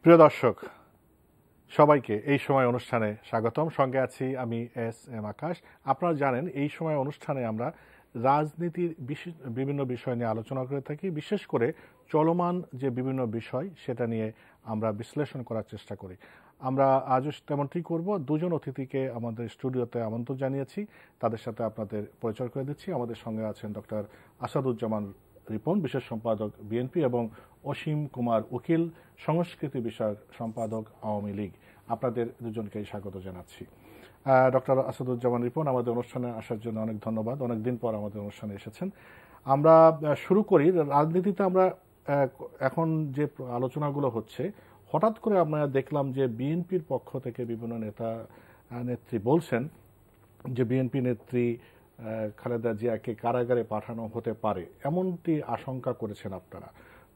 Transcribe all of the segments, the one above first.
প্রিয় দর্শক সবাইকে এই সময় অনুষ্ঠানে স্বাগতম। সঙ্গে আছি আমি এস আকাশ। আপনারা জানেন এই সময় অনুষ্ঠানে আমরা রাজনীতির বিভিন্ন বিষয় নিয়ে আলোচনা করে থাকি, বিশেষ করে চলমান যে বিভিন্ন বিষয় সেটা নিয়ে আমরা বিশ্লেষণ করার চেষ্টা করি। আমরা আজও তেমনটি করব। দুজন অতিথিকে আমাদের স্টুডিওতে আমন্ত্রণ জানিয়েছি, তাদের সাথে আপনাদের পরিচয় করে দিচ্ছি। আমাদের সঙ্গে আছেন ডক্টর আসাদুজ্জামান রিপন, বিশেষ সম্পাদক বিএনপি, এবং অসীম কুমার উকিল, সংস্কৃতি বিষয়ক সম্পাদক আওয়ামী লীগ। আপনাদের দুজনকেই স্বাগত জানাচ্ছি। ডক্টর আসাদুজ্জামান রিপন, আমাদের অনুষ্ঠানে আসার জন্য অনেক ধন্যবাদ। অনেকদিন পর আমাদের অনুষ্ঠানে এসেছেন। আমরা শুরু করি। রাজনীতিতে আমরা এখন যে আলোচনাগুলো হচ্ছে, হঠাৎ করে আমরা দেখলাম যে বিএনপির পক্ষ থেকে বিভিন্ন নেত্রী বলছেন যে বিএনপি নেত্রী খালেদা জিয়াকে কারাগারে পাঠানো হতে পারে, এমনটি আশঙ্কা করেছেন আপনারা।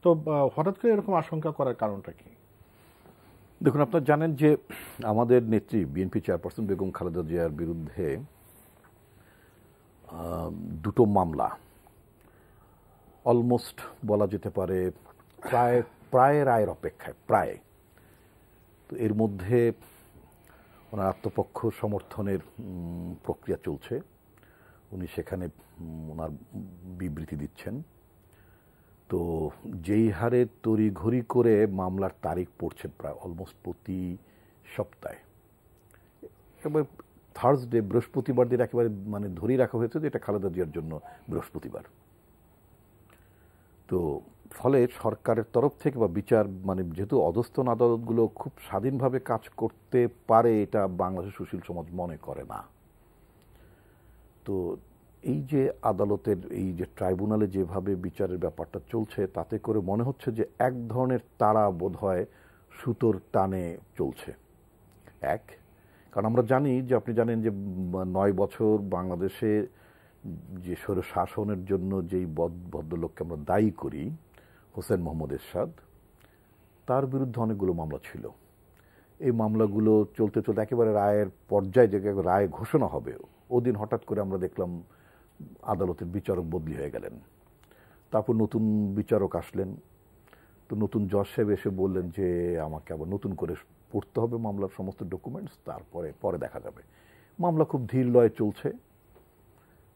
তো হঠাৎ করে এরকম আশঙ্কা করার কারণটা কি? দেখুন, আপনারা জানেন যে আমাদের নেত্রী বিএনপি চেয়ারপারসন বেগম খালেদা জিয়ার বিরুদ্ধে দুটো মামলা, অলমোস্ট বলা যেতে পারে প্রায় রায়ের অপেক্ষায়, প্রায়। তো এর মধ্যে ওনার আত্মপক্ষ সমর্থনের প্রক্রিয়া চলছে। উনি সেখানে ওনার বিবৃতি দিচ্ছেন। তো যেই হারে তড়িঘড়ি করে মামলার তারিখ পড়ছে প্রায় অলমোস্ট প্রতি সপ্তাহে, এবার থার্সডে বৃহস্পতিবার দিন একেবারে ধরেই রাখা হয়েছে যে এটা খালেদা জিয়ার জন্য বৃহস্পতিবার। তো ফলে সরকারের তরফ থেকে বা বিচার যেহেতু অধস্তন আদালতগুলো খুব স্বাধীনভাবে কাজ করতে পারে, এটা বাংলাদেশের সুশীল সমাজ মনে করে না। তো এই যে আদালতের এই যে ট্রাইব্যুনালে যেভাবে বিচারের ব্যাপারটা চলছে, তাতে করে মনে হচ্ছে যে এক ধরনের তাড়া বোধহয় সুতোর টানে চলছে। কারণ আমরা জানি যে, আপনি জানেন যে 9 বছর বাংলাদেশে যে স্বৈর শাসনের জন্য যেই ভদ্রলোককে আমরা দায়ী করি, হোসেন মোহাম্মদ এরশাদ, তার বিরুদ্ধে অনেকগুলো মামলা ছিল। এই মামলাগুলো চলতে চলতে একেবারে রায়ের পর্যায়ে যে রায় ঘোষণা হবে, ওদিন হঠাৎ করে আমরা দেখলাম আদালতের বিচারক বদলি হয়ে গেলেন। তারপর নতুন বিচারক আসলেন। তো নতুন জজ সাহেব এসে বললেন যে আমাকে আবার নতুন করে পড়তে হবে মামলার সমস্ত ডকুমেন্টস, পরে দেখা যাবে। মামলা খুব ধীর লয়ে চলছে।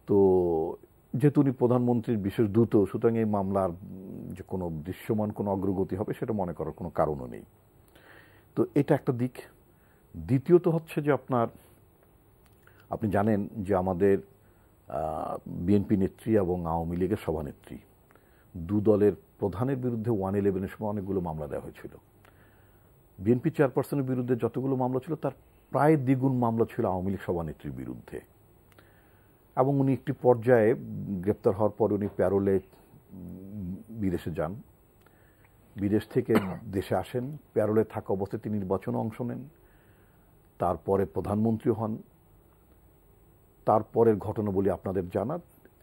তো যেহেতু উনি প্রধানমন্ত্রীর বিশেষ দূত, সুতরাং এই মামলার যে কোনো দৃশ্যমান কোনো অগ্রগতি হবে সেটা মনে করার কোনো কারণও নেই। তো এটা একটা দিক। দ্বিতীয়ত হচ্ছে যে আপনি জানেন যে আমাদের বিএনপি নেত্রী এবং আওয়ামী লীগের সভানেত্রী, দু দলের প্রধানের বিরুদ্ধে 111-এর সময় অনেকগুলো মামলা দেওয়া হয়েছিল। বিএনপি চেয়ারপারসনের বিরুদ্ধে যতগুলো মামলা ছিল তার প্রায় দ্বিগুণ মামলা ছিল আওয়ামী লীগ সভানেত্রীর বিরুদ্ধে। এবং উনি একটি পর্যায়ে গ্রেপ্তার হওয়ার পর উনি প্যারোলে বিদেশে যান। বিদেশ থেকে দেশে আসেন, প্যারোলে থাকা অবস্থায় তিনি নির্বাচনে অংশ নেন, তারপরে প্রধানমন্ত্রী হন। তারপরের ঘটনা বলি আপনাদের জানা,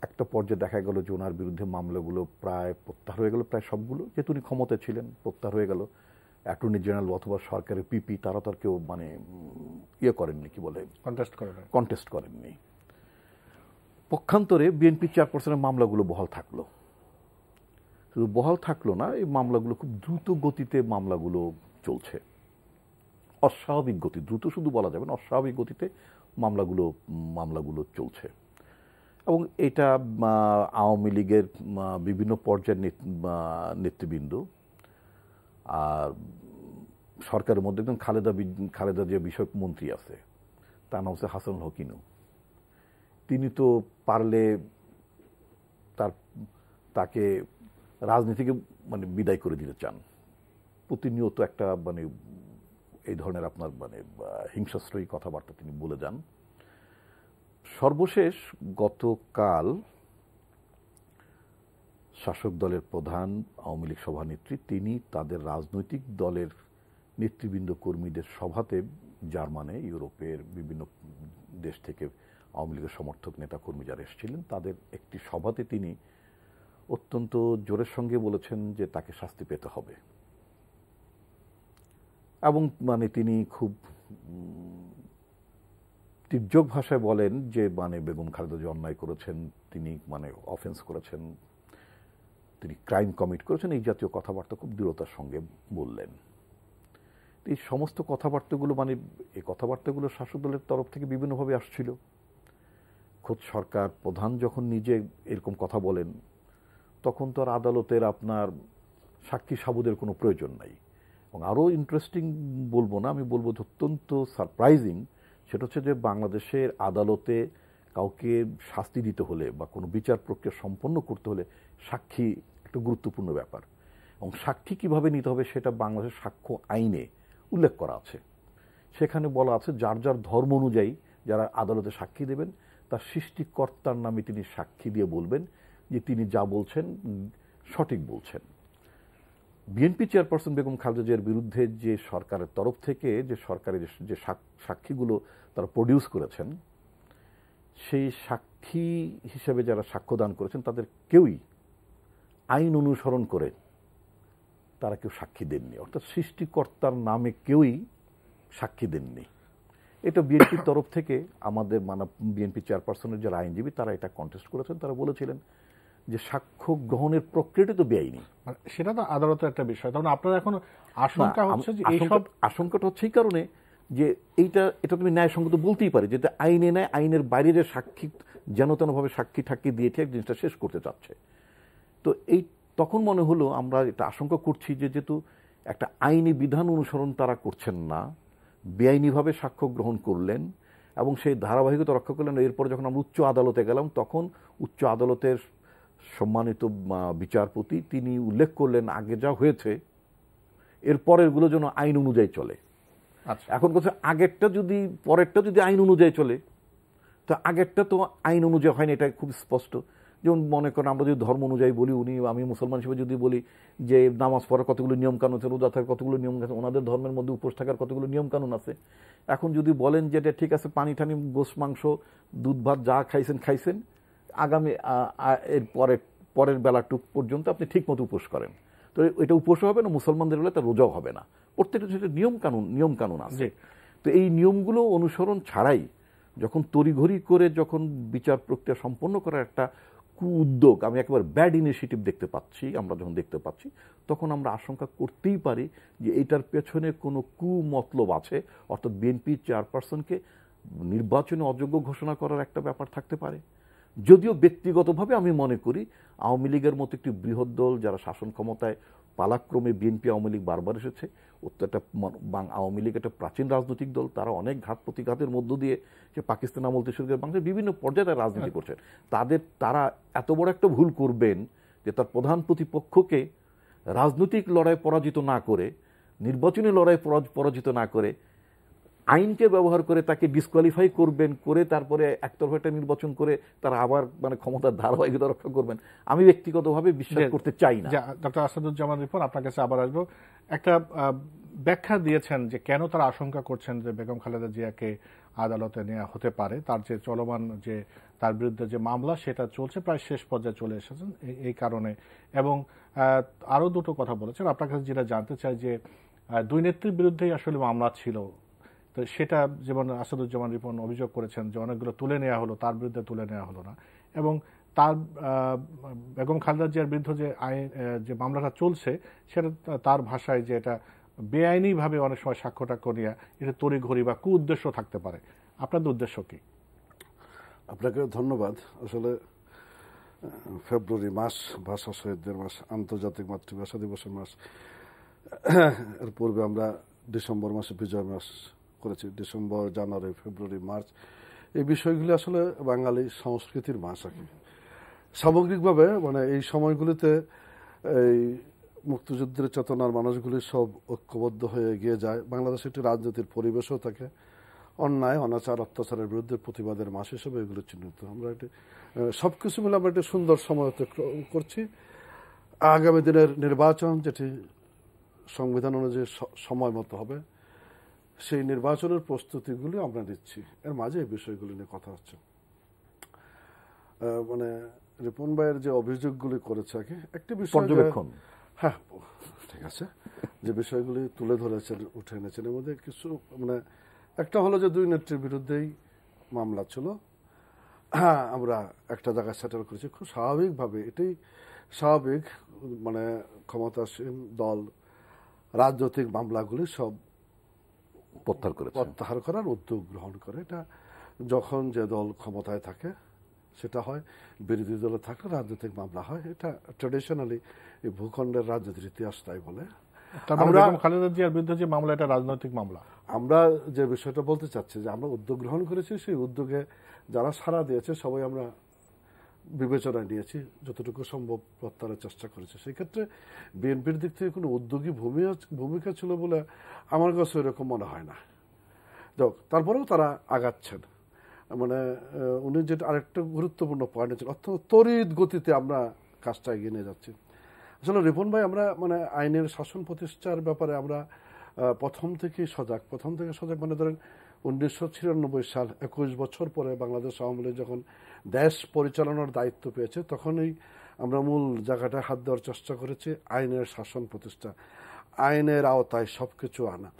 একটা পর্যায়ে দেখা গেল যে ওনার বিরুদ্ধে মামলাগুলো প্রায় প্রত্যাহার হয়ে গেল, প্রায় সবগুলো। যেহেতু উনি ক্ষমতায় ছিলেন, প্রত্যাহার হয়ে গেল। অ্যাটর্নি জেনারেল অথবা সরকারের পিপি তারা তো আর কেউ করেননি, কি বলে, কন্টেস্ট করেননি। পক্ষান্তরে বিএনপি চেয়ারপারসনের মামলাগুলো বহাল থাকলো। শুধু বহাল থাকলো না, এই মামলাগুলো খুব দ্রুত গতিতে মামলাগুলো চলছে। অস্বাভাবিক গতি, দ্রুত শুধু বলা যাবে না, অস্বাভাবিক গতিতে মামলাগুলো চলছে। এবং এটা আওয়ামী লীগের বিভিন্ন পর্যায়ের নেতৃবৃন্দ আর সরকারের মধ্যে একজন খালেদা জিয়া বিষয়ক মন্ত্রী আছে, তার নাম হচ্ছে হাসানুল হক। তিনি তো পারলে তাকে রাজনীতিকে বিদায় করে দিতে চান। প্রতিনিয়ত একটা এই ধরনের আপনার হিংসাশ্রয়ী কথাবার্তা তিনি বলে যান। সর্বশেষ গতকাল শাসক দলের প্রধান আওয়ামী লীগ সভানেত্রী তিনি তাদের রাজনৈতিক দলের নেতৃবৃন্দ কর্মীদের সভাতে, জার্মানে, ইউরোপের বিভিন্ন দেশ থেকে আওয়ামী লীগের সমর্থক নেতা কর্মী যারা এসেছিলেন, তাদের একটি সভাতে তিনি অত্যন্ত জোরের সঙ্গে বলেছেন যে তাকে শাস্তি পেতে হবে। এবং তিনি খুব তীর্যক ভাষায় বলেন যে বেগম খালেদা জিয়া অন্যায় করেছেন, তিনি অফেন্স করেছেন, তিনি ক্রাইম কমিট করেছেন, এই জাতীয় কথাবার্তা খুব দৃঢ়তার সঙ্গে বললেন। এই সমস্ত কথাবার্তাগুলো মানে এই কথাবার্তাগুলো শাসক দলের তরফ থেকে বিভিন্নভাবে আসছিল। খোদ সরকার প্রধান যখন নিজে এরকম কথা বলেন তখন তো আর আদালতের আপনার সাক্ষী সাবুদের কোনো প্রয়োজন নাই। এবং আরও ইন্টারেস্টিং বলবো না, আমি বলবো যে অত্যন্ত সারপ্রাইজিং, সেটা হচ্ছে যে বাংলাদেশের আদালতে কাউকে শাস্তি দিতে হলে বা কোনো বিচার প্রক্রিয়া সম্পন্ন করতে হলে সাক্ষী একটা গুরুত্বপূর্ণ ব্যাপার। এবং সাক্ষী কিভাবে নিতে হবে সেটা বাংলাদেশের সাক্ষ্য আইনে উল্লেখ করা আছে। সেখানে বলা আছে যার যার ধর্ম অনুযায়ী যারা আদালতে সাক্ষী দেবেন তার সৃষ্টিকর্তার নামে তিনি সাক্ষী দিয়ে বলবেন যে তিনি যা বলছেন সঠিক বলছেন। বিএনপি চেয়ারপারসন বেগম খালেদা জিয়ার বিরুদ্ধে যে সরকারের তরফ থেকে যে সরকারের যে সাক্ষীগুলো তারা প্রডিউস করেছেন, সেই সাক্ষী হিসেবে যারা সাক্ষ্যদান করেছেন তাদের কেউই আইন অনুসরণ করে তারা কেউ সাক্ষী দেননি, অর্থাৎ সৃষ্টিকর্তার নামে কেউই সাক্ষী দেননি। এটা বিএনপির তরফ থেকে আমাদের বিএনপি চেয়ারপারসনের যারা আইনজীবী তারা এটা কন্টেস্ট করেছেন। তারা বলেছিলেন যে সাক্ষ্য গ্রহণের প্রক্রিয়াটি তো বেআইনি, সেটা তো আদালতের একটা বিষয়। তখন আপনার এখন আশঙ্কা হচ্ছে যে এইসব আশঙ্কাটা হচ্ছে এই কারণে যে এটা তুমি ন্যায়সঙ্গত বলতেই পারি, যেটা আইনে নেয় আইনের বাইরে যে সাক্ষী যেন তেনভাবে সাক্ষী ঠাক্কি দিয়ে ঠিক জিনিসটা শেষ করতে চাচ্ছে। তো তখন মনে হলো আমরা এটা আশঙ্কা করছি যে যেহেতু একটা আইনি বিধান অনুসরণ তারা করছেন না, বেআইনিভাবে সাক্ষ্য গ্রহণ করলেন এবং সেই ধারাবাহিকতা রক্ষা করলেন। এরপরে যখন আমরা উচ্চ আদালতে গেলাম তখন উচ্চ আদালতের সম্মানিত বিচারপতি তিনি উল্লেখ করলেন আগে যা হয়েছে এরপরেরগুলো যেন আইন অনুযায়ী চলে। এখন কথা আগেরটা যদি পরেরটা যদি আইন অনুযায়ী চলে তো আগেরটা তো আইন অনুযায়ী হয়নি, এটা খুব স্পষ্ট। যেমন মনে করেন আমরা যদি ধর্ম অনুযায়ী বলি, আমি মুসলমান হিসেবে যদি বলি যে নামাজ পড়ার কতগুলো নিয়মকানুন আছে, রোজা থাকার কতগুলো নিয়ম আছে, ওনাদের ধর্মের মধ্যে উপোস থাকার কতগুলো নিয়মকানুন আছে। এখন যদি বলেন যে এটা ঠিক আছে, পানি টানি গোশ মাংস দুধ ভাত যা খাইছেন আগামী এর পরের বেলাটুক পর্যন্ত আপনি ঠিক মতো উপোস করেন, তো এটা উপোসও হবে না, মুসলমানদের হলে তার রোজাও হবে না। প্রত্যেকটা সেটা নিয়মকানুন আছে। তো এই নিয়মগুলো অনুসরণ ছাড়াই যখন তড়িঘড়ি করে যখন বিচার প্রক্রিয়া সম্পন্ন করার একটা উদ্যোগ আমি একেবারে ব্যাড ইনিশিয়েটিভ আমরা যখন দেখতে পাচ্ছি তখন আমরা আশঙ্কা করতেই পারি যে এটার পেছনে কোনো কুমতলব আছে, অর্থাৎ বিএনপি চেয়ারপারসনকে নির্বাচনে অযোগ্য ঘোষণা করার একটা ব্যাপার থাকতে পারে। যদিও ব্যক্তিগতভাবে আমি মনে করি আওয়ামী লীগের মতো একটি বৃহৎ দল যারা শাসন ক্ষমতায় পালাক্রমে বিএনপি আওয়ামী লীগ বারবার এসেছে, আওয়ামী লীগ একটা প্রাচীন রাজনৈতিক দল, তারা অনেক ঘাত প্রতিঘাতের মধ্য দিয়ে সে পাকিস্তান আমল থেকে শুরু করে বাংলাদেশের বিভিন্ন পর্যায়ে রাজনীতি করছেন। তারা এত বড় একটা ভুল করবেন যে তার প্রধান প্রতিপক্ষকে রাজনৈতিক লড়াই পরাজিত না করে, নির্বাচনী লড়াই পরাজিত না করে আইনকে ব্যবহার করে তাকে ডিসকোয়ালিফাই করবেন, করে তারপরে একতরফা একটা নির্বাচন করে তারা আবার ক্ষমতার ধারাবাহিকতা রক্ষা করবেন, আমি ব্যক্তিগতভাবে বিশ্বাস করতে চাই না। ডক্টর আসাদুজ্জামান রিপন, আপনার কাছে আবার আসবো। একটা ব্যাখ্যা দিয়েছেন যে কেন তারা আশঙ্কা করছেন যে বেগম খালেদা জিয়াকে আদালতে নেওয়া হতে পারে, তার যে চলমান যে তার বিরুদ্ধে যে মামলা সেটা চলছে, প্রায় শেষ পর্যায়ে চলে এসেছেন এই কারণে। এবং আরো দুটো কথা বলেছেন। আপনার কাছে যেটা জানতে চাই যে দুই নেত্রীর বিরুদ্ধেই আসলে মামলা ছিল, তো সেটা যেমন আসাদুজ্জামান রিপন অভিযোগ করেছেন যে অনেকগুলো তুলে নেওয়া হলো, তার বিরুদ্ধে তুলে নেওয়া হলো না। এবং তার বেগম খালেদা জিয়ার বিরুদ্ধে যে মামলাটা চলছে সেটা তার ভাষায় যে এটা বেআইনিভাবে অনেক সময় সাক্ষ্য নিয়ে এটা তড়িঘড়ি বা কু উদ্দেশ্য থাকতে পারে। আপনাদের উদ্দেশ্য কি? আপনাকে ধন্যবাদ। আসলে ফেব্রুয়ারি মাস ভাষা শহীদদের মাস, আন্তর্জাতিক মাতৃভাষা দিবসের মাস। এর পূর্বে আমরা ডিসেম্বর মাসে বিজয় মাস করেছি, ডিসেম্বর, জানুয়ারি, ফেব্রুয়ারি, মার্চ। এই বিষয়গুলি আসলে বাঙালি সংস্কৃতির মাস আর কি। সামগ্রিকভাবে এই সময়গুলিতে এই মুক্তিযুদ্ধের চেতনার মানুষগুলি সব ঐক্যবদ্ধ হয়ে এগিয়ে যায়। বাংলাদেশে একটি রাজনীতির পরিবেশও থাকে, অন্যায় অনাচার অত্যাচারের বিরুদ্ধে প্রতিবাদের মাস হিসেবে এগুলো চিহ্নিত। আমরা এটি সবকিছু মিলে আমরা একটি সুন্দর সময় অতিক্রম করছি। আগামী দিনের নির্বাচন যেটি সংবিধান অনুযায়ী সময় মতো হবে, সেই নির্বাচনের প্রস্তুতিগুলি আমরা নিচ্ছি। এর মাঝে এই বিষয়গুলি নিয়ে কথা হচ্ছে। রিপন ভাইয়ের যে অভিযোগগুলি করেছে একটি বিষয়, হ্যাঁ ঠিক আছে, যে বিষয়গুলি তুলে ধরেছেন, উঠে এনেছেন, এর মধ্যে কিছু একটা হলো যে দুই নেত্রীর বিরুদ্ধেই মামলা ছিল। হ্যাঁ, আমরা একটা জায়গায় সেটেল করেছি খুব স্বাভাবিকভাবে। এটাই স্বাভাবিক, ক্ষমতাসীন দল রাজনৈতিক মামলাগুলি সব প্রত্যাহার করার উদ্যোগ গ্রহণ করে। এটা যখন যে দল ক্ষমতায় থাকে সেটা হয়, বিরোধী দলে থাকলে রাজনৈতিক মামলা হয়। এটা ট্র্যাডিশনালি এই ভূখণ্ডের রাজনীতির ইতিহাস তাই বলে। আমরা খালেদা জিয়ার বিরুদ্ধে যে মামলা, এটা রাজনৈতিক মামলা। আমরা যে বিষয়টা বলতে চাচ্ছি যে আমরা উদ্যোগ গ্রহণ করেছি, সেই উদ্যোগে যারা সাড়া দিয়েছে সবাই আমরা বিবেচনায় নিয়েছি, যতটুকু সম্ভব প্রত্যাহারের চেষ্টা করেছি। সেই ক্ষেত্রে বিএনপির দিক থেকে কোনো উদ্যোগী ভূমিকা ছিল বলে আমার কাছে এরকম মনে হয় না। তারপরেও তারা আগাচ্ছেন। মানে উনি যেটা আরেকটা গুরুত্বপূর্ণ পয়েন্ট ছিল, অত্যন্ত তড়িৎ গতিতে আমরা কাজটা এগিয়ে নিয়ে যাচ্ছি। আসলে রিপন ভাই, আমরা মানে আইনের শাসন প্রতিষ্ঠার ব্যাপারে আমরা প্রথম থেকে সজাগ মানে ধরেন 1996 সাল 21 বছর পরে বাংলাদেশ আওয়ামী লীগ যখন দেশ পরিচালনার দায়িত্ব পেয়েছে, তখনই আমরা মূল জায়গাটায় হাত দেওয়ার চেষ্টা করেছি আইনের শাসন প্রতিষ্ঠা, আইনের আওতায় সবকিছু আনা।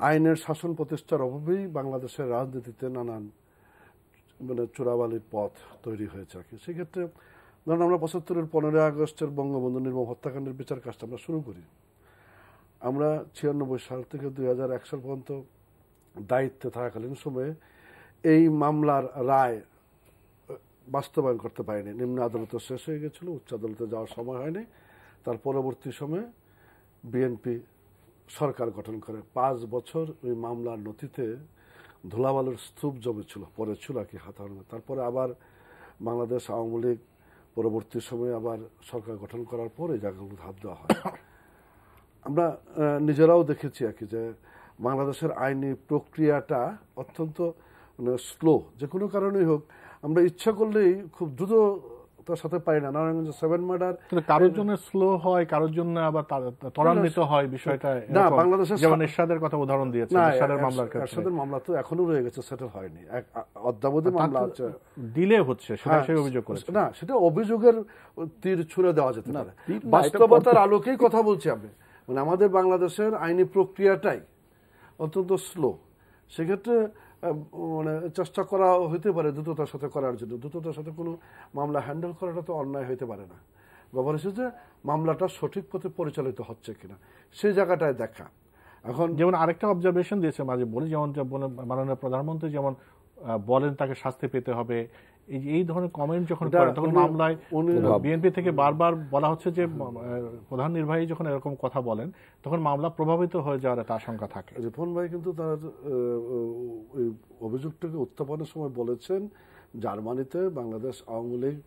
আইনের শাসন প্রতিষ্ঠার অভাবেই বাংলাদেশের রাজনীতিতে নানান মানে চোরাবালির পথ তৈরি হয়েছে আর কি। সেক্ষেত্রে ধরুন আমরা 75-এর 15 আগস্টের বঙ্গবন্ধু নির্মম হত্যাকাণ্ডের বিচার কাজটা আমরা শুরু করি। আমরা 96 সাল থেকে 2001 সাল পর্যন্ত দায়িত্বে থাকাকালীন সময়ে এই মামলার রায় বাস্তবায়ন করতে পারিনি। নিম্ন আদালতে শেষ হয়ে গেছিল, উচ্চ আদালতে যাওয়ার সময় হয়নি। তার পরবর্তী সময়ে বিএনপি সরকার গঠন করে। 5 বছর ওই মামলার নথিতে ধুলাবালুর স্তূপ জমেছিল, পরে ছিল আর কি হাতানো। তারপরে আবার বাংলাদেশ আওয়ামী লীগ পরবর্তী সময়ে আবার সরকার গঠন করার পরে জায়গাগুলো হাত দেওয়া হয়। আমরা নিজেরাও দেখেছি আর কি যে বাংলাদেশের আইনি প্রক্রিয়াটা অত্যন্ত স্লো। যে কোনো কারণেই হোক, আমরা ইচ্ছা করলেই খুব দ্রুত তার সাথে পাই না। নারায়ণগঞ্জ 7 মার্ডার কারোর জন্য স্লো হয়, কারোর জন্য আবার ত্বরান্বিত হয় বিষয়টা। না, বাংলাদেশের যেমন এরশাদের কথা উদাহরণ দিয়েছে, এরশাদের মামলার ক্ষেত্রে। এরশাদের মামলা তো এখনো রয়ে গেছে, সেটেল হয়নি। অদ্যাবধি মামলা আছে, দিলে হচ্ছে, সেটা সেই অভিযোগ করেছে। না, সেটা অভিযোগের তীর ছুঁড়ে দেওয়া যেতে পারে। বাস্তবতার আলোকেই কথা বলছি আমি। মানে আমাদের বাংলাদেশের আইনি প্রক্রিয়াটাই অত্যন্ত স্লো। সেক্ষেত্রে মানে চেষ্টা করা হইতে পারে দ্রুততার সাথে করার জন্য। দ্রুততার সাথে কোনো মামলা হ্যান্ডেল করাটা তো অন্যায় হইতে পারে না। ব্যাপার হচ্ছে যে মামলাটা সঠিক পথে পরিচালিত হচ্ছে কিনা, সেই জায়গাটায় দেখা। এখন যেমন আরেকটা অবজারভেশন দিয়েছে মাঝে বলি, যেমন মাননীয় প্রধানমন্ত্রী যেমন বলেন তাকে শাস্তি পেতে হবে, এই ধরনের কমেন্ট যখন করে তখন মামলায় বিএনপি থেকে বারবার বলা হচ্ছে যে প্রধান নির্বাহী যখন এরকম কথা বলেন তখন মামলা প্রভাবিত হয়ে যাওয়ার একটা আশঙ্কা থাকে। রিপন ভাই কিন্তু তার ওই অভিযোগটাকে উত্থাপনের সময় বলেছেন জার্মানিতে বাংলাদেশ আওয়ামী লীগ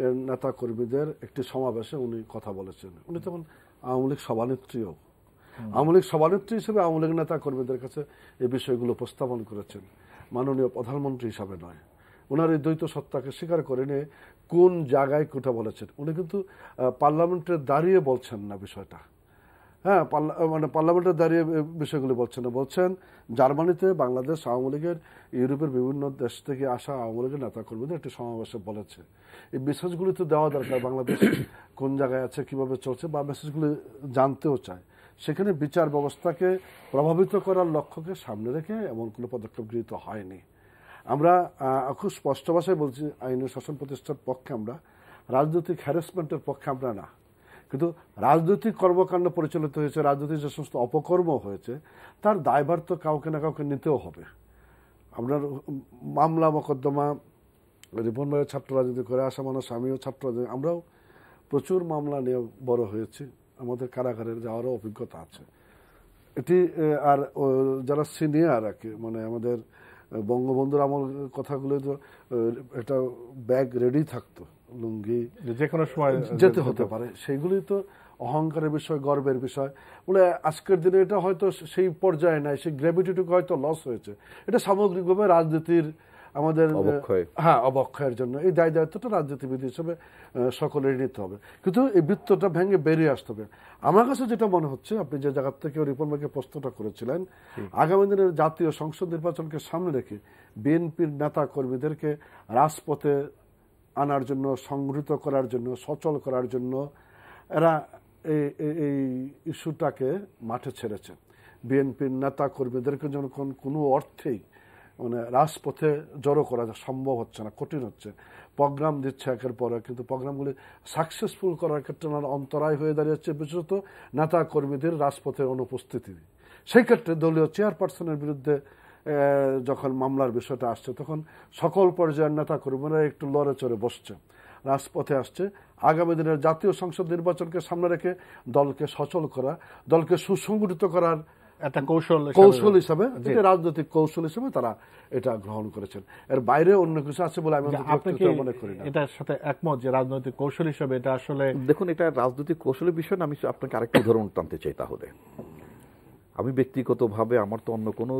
এর নেতা কর্মীদের একটি সমাবেশে উনি কথা বলেছেন। উনি তখন আওয়ামী লীগ সভানেত্রীও, আওয়ামী লীগ সভানেত্রী হিসেবে আওয়ামী লীগ নেতা কর্মীদের কাছে এই বিষয়গুলো উপস্থাপন করেছেন, মাননীয় প্রধানমন্ত্রী হিসাবে নয়। ওনার এই দ্বৈত সত্তাকে স্বীকার করে নিয়ে কোন জায়গায় কোটা বলেছেন। উনি কিন্তু পার্লামেন্টে দাঁড়িয়ে বলছেন না বিষয়টা। হ্যাঁ, মানে পার্লামেন্টে দাঁড়িয়ে বিষয়গুলি বলছেন না, বলছেন জার্মানিতে বাংলাদেশ আওয়ামী লীগের ইউরোপের বিভিন্ন দেশ থেকে আসা আওয়ামী লীগের নেতা কর্মীদের একটি সমাবেশে বলেছে। এই মেসেজগুলি তো দেওয়া দরকার, বাংলাদেশ কোন জায়গায় আছে, কিভাবে চলছে, বা মেসেজগুলি জানতেও চায়। সেখানে বিচার ব্যবস্থাকে প্রভাবিত করার লক্ষ্যকে সামনে রেখে এমন কোনো পদক্ষেপ গৃহীত হয়নি। আমরা খুব স্পষ্ট ভাষায় বলছি আইনের শাসন প্রতিষ্ঠার পক্ষে আমরা, রাজনৈতিক হ্যারাসমেন্টের পক্ষে আমরা না। কিন্তু রাজনৈতিক কর্মকাণ্ড পরিচালিত হয়েছে, রাজনৈতিক যে সমস্ত অপকর্ম হয়েছে তার দায়ভার তো কাউকে না কাউকে নিতেও হবে। আপনার মামলা মোকদ্দমা, রিপন ভাইয়ের ছাত্র রাজনীতি করে আসা মানুষ, আমিও ছাত্র রাজনীতি, আমরাও প্রচুর মামলা নিয়ে বড় হয়েছি, আমাদের কারাগারের যাওয়ারও অভিজ্ঞতা আছে। এটি আর যারা সিনিয়র আর কি, মানে আমাদের বঙ্গবন্ধুর আমল কথাগুলো তো একটা ব্যাগ রেডি থাকতো, লুঙ্গি যে কোনো সময় যেতে হতে পারে, সেইগুলি তো অহংকারের বিষয়, গর্বের বিষয় বলে আজকের দিনে এটা হয়তো সেই পর্যায়ে নাই, সেই গ্র্যাভিটিটুকু হয়তো লস হয়েছে। এটা সামগ্রিকভাবে রাজনীতির আমাদের অবক্ষয়ের জন্য এই দায় দায়িত্বটা রাজনীতিবিদ হিসেবে সকলেরই নিতে হবে। কিন্তু এই বৃত্তটা ভেঙে বেরিয়ে আসতে হবে। আমার কাছে যেটা মনে হচ্ছে, আপনি যে জায়গা থেকে রিপন ভাইকে প্রশ্নটা করেছিলেন, আগামী দিনের জাতীয় সংসদ নির্বাচনকে সামনে রেখে বিএনপির নেতা কর্মীদেরকে রাজপথে আনার জন্য, সংগঠিত করার জন্য, সচল করার জন্য এরা এই ইস্যুটাকে মাঠে ছেড়েছে। বিএনপির নেতা কর্মীদেরকে যখন কোনো অর্থেই মানে রাজপথে জড়ো করা সম্ভব হচ্ছে না, কঠিন হচ্ছে। প্রোগ্রাম দিচ্ছে একের পর এক, কিন্তু প্রোগ্রামগুলি সাকসেসফুল করার ক্ষেত্রে অন্তরায় হয়ে দাঁড়িয়েছে বিশেষত নেতা কর্মীদের রাজপথের অনুপস্থিতি। সেই ক্ষেত্রে দলীয় চেয়ারপারসনের বিরুদ্ধে যখন মামলার বিষয়টা আসছে তখন সকল পর্যায়ের নেতা কর্মীরা একটু লড়ে চড়ে বসছে, রাজপথে আসছে। আগামী দিনের জাতীয় সংসদ নির্বাচনকে সামনে রেখে দলকে সচল করা, দলকে সুসংগঠিত করার একটা কৌশল হিসাবে, রাজনৈতিক কৌশল হিসেবে তারা এটা গ্রহণ করেছেন। এর বাইরে অন্য কিছু আছে বলে আমি মনে করি না। এটার সাথে একমত যে রাজনৈতিক কৌশল হিসেবে এটা আসলে, দেখুন, এটা রাজনৈতিক কৌশলের বিষয় না। আমি আপনাকে আরেকটা উদাহরণ টানতে চাই। তাহলে আমি ব্যক্তিগতভাবে আমার তো অন্য কোনো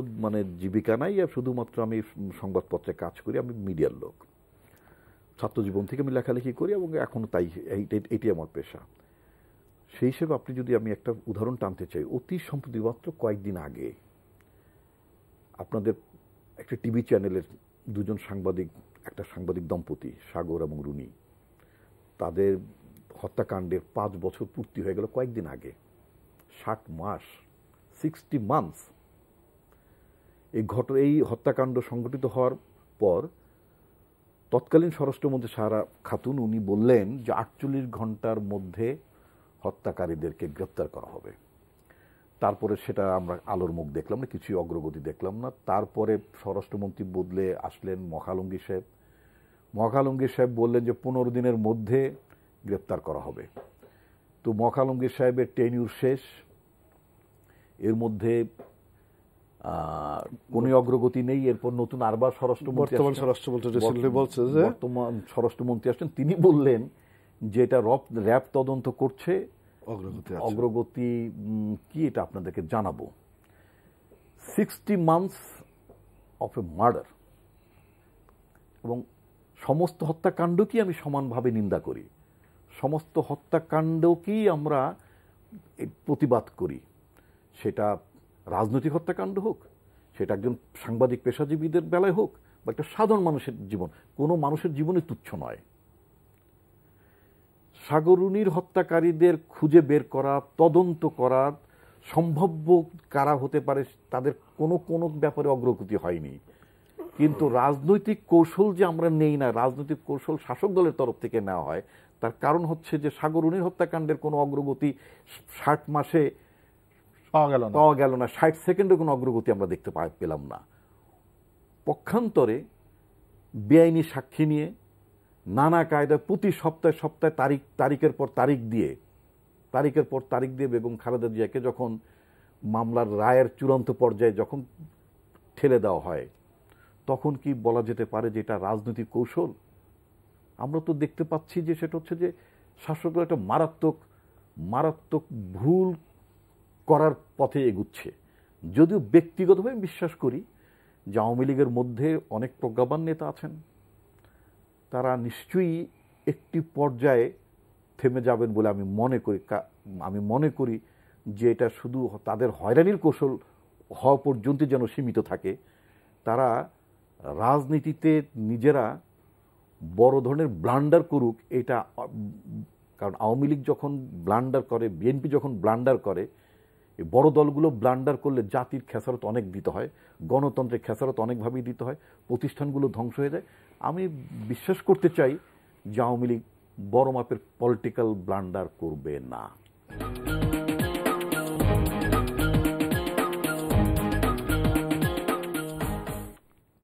জীবিকা নাই, শুধুমাত্র আমি সংবাদপত্রে কাজ করি, আমি মিডিয়ার লোক। ছাত্র জীবন থেকে আমি লেখালেখি করি এবং এখন তাই এটি আমার পেশা। সেই হিসেবে আপনি যদি আমি একটা উদাহরণ টানতে চাই, অতি সম্প্রতি মাত্র কয়েকদিন আগে আপনাদের একটা টিভি চ্যানেলের দুজন সাংবাদিক, একটা সাংবাদিক দম্পতি সাগর এবং রুনি, তাদের হত্যাকাণ্ডের 5 বছর পূর্তি হয়ে গেল কয়েকদিন আগে। 60 মাস, 60 মান্থস। এই হত্যাকাণ্ড সংঘটিত হওয়ার পর তৎকালীন স্বরাষ্ট্রমন্ত্রী সারা খাতুন উনি বললেন যে 48 ঘন্টার মধ্যে হত্যাকারীদেরকে গ্রেপ্তার করা হবে। তারপরে সেটা আমরা আলোর মুখ দেখলাম না, কিছুই অগ্রগতি দেখলাম না। তারপরে স্বরাষ্ট্রমন্ত্রী বদলে আসলেন মখালঙ্গি সাহেব। মখালঙ্গি সাহেব বললেন যে 15 দিনের মধ্যে গ্রেপ্তার করা হবে। তো মখালঙ্গি সাহেবের টেনিউর শেষ, এর মধ্যে কোন অগ্রগতি নেই। এরপর নতুন আরবার স্বরাষ্ট্রমন্ত্রী আসছেন, তিনি বললেন যে এটা র্যাব তদন্ত করছে, অগ্রগতি কি এটা আপনাদেরকে জানাবো। 60 মান্থস অফ এ মার্ডার। এবং সমস্ত হত্যাকাণ্ডকেই আমি সমানভাবে নিন্দা করি, সমস্ত হত্যাকাণ্ডকেই আমরা প্রতিবাদ করি। সেটা রাজনৈতিক হত্যাকাণ্ড হোক, সেটা একজন সাংবাদিক পেশাজীবীদের বেলায় হোক, বা একটা সাধারণ মানুষের জীবন। কোনো মানুষের জীবনে তুচ্ছ নয়। সাগরুনির হত্যাকারীদের খুঁজে বের করা, তদন্ত করা, সম্ভাব্য কারা হতে পারে তাদের কোনো ব্যাপারে অগ্রগতি হয়নি। কিন্তু রাজনৈতিক কৌশল যে আমরা নেই না, রাজনৈতিক কৌশল শাসক দলের তরফ থেকে নেওয়া হয়, তার কারণ হচ্ছে যে সাগরুনির হত্যাকাণ্ডের কোনো অগ্রগতি 60 মাসে পাওয়া গেল না, 60 সেকেন্ডের কোনো অগ্রগতি আমরা দেখতে পেলাম না। পক্ষান্তরে বেআইনি সাক্ষী নিয়ে নানা কায়দায় প্রতি সপ্তাহে তারিখের পর তারিখ দিয়ে বেগম খালেদা জিয়াকে যখন মামলার রায়ের চূড়ান্ত পর্যায়ে যখন ঠেলে দেওয়া হয়, তখন কি বলা যেতে পারে যে এটা রাজনৈতিক কৌশল? আমরা তো দেখতে পাচ্ছি যে সেটা হচ্ছে যে শাসকরা একটা মারাত্মক ভুল করার পথে এগুচ্ছে। যদিও ব্যক্তিগতভাবে বিশ্বাস করি যে আওয়ামী লীগের মধ্যে অনেক প্রজ্ঞাবান নেতা আছেন, তারা নিশ্চয়ই একটি পর্যায়ে থেমে যাবেন বলে আমি মনে করি যে এটা শুধু তাদের হয়রানির কৌশল হওয়া পর্যন্ত যেন সীমিত থাকে। তারা রাজনীতিতে নিজেরা বড় ধরনের ব্লান্ডার করুক, এটা কারণ আওয়ামী লীগ যখন ব্লান্ডার করে, বিএনপি যখন ব্লান্ডার করে, এই বড় দলগুলো ব্লান্ডার করলে জাতির খেসারত অনেক দিতে হয়, গণতন্ত্রের খেসারত অনেকভাবেই দিতে হয়, প্রতিষ্ঠানগুলো ধ্বংস হয়ে যায়। আমি বিশ্বাস করতে চাই যে আওয়ামী লীগ বড় মাপের পলিটিক্যাল ব্লান্ডার করবে না।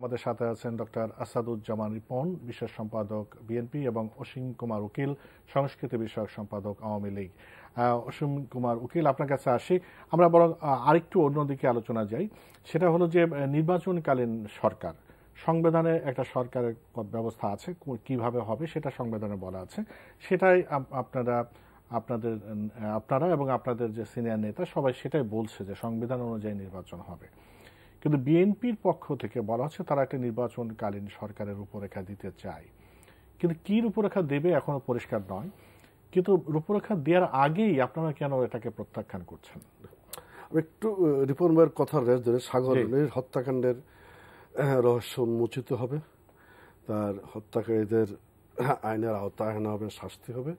আমাদের সাথে আছেন ডক্টর আসাদুজ্জামান রিপন, বিশেষ সম্পাদক বিএনপি, এবং অসীম কুমার উকিল, সংস্কৃতি বিষয়ক সম্পাদক আওয়ামী লীগ। অসীম কুমার উকিল, আপনার কাছে আসি। আমরা বরং আরেকটু অন্যদিকে আলোচনা যাই। সেটা হলো যে নির্বাচনকালীন সরকার, সংবিধানে একটা সরকারের ব্যবস্থা আছে, কিভাবে হবে সেটা সংবিধানে বলা আছে। সেটাই আপনারা এবং আপনাদের যে সিনিয়র নেতা সবাই সেটাই বলছে যে সংবিধান অনুযায়ী নির্বাচন হবে। কিন্তু বিএনপির পক্ষ থেকে বলা হচ্ছে তারা একটা নির্বাচনকালীন সরকারের রূপরেখা দিতে চায়, কিন্তু কি রূপরেখা দেবে এখনো পরিষ্কার নয়। কিন্তু রূপরেখা দেওয়ার আগেই আপনারা কেন এটাকে প্রত্যাখ্যান করছেন? একটু রিপন ভাইয়ের কথার রেশ ধরে, সাগরের হত্যাকাণ্ডের রহস্য উন্মোচিত হবে, তার হত্যাকারীদের আইনের আওতায় আনা হবে, শাস্তি হবে।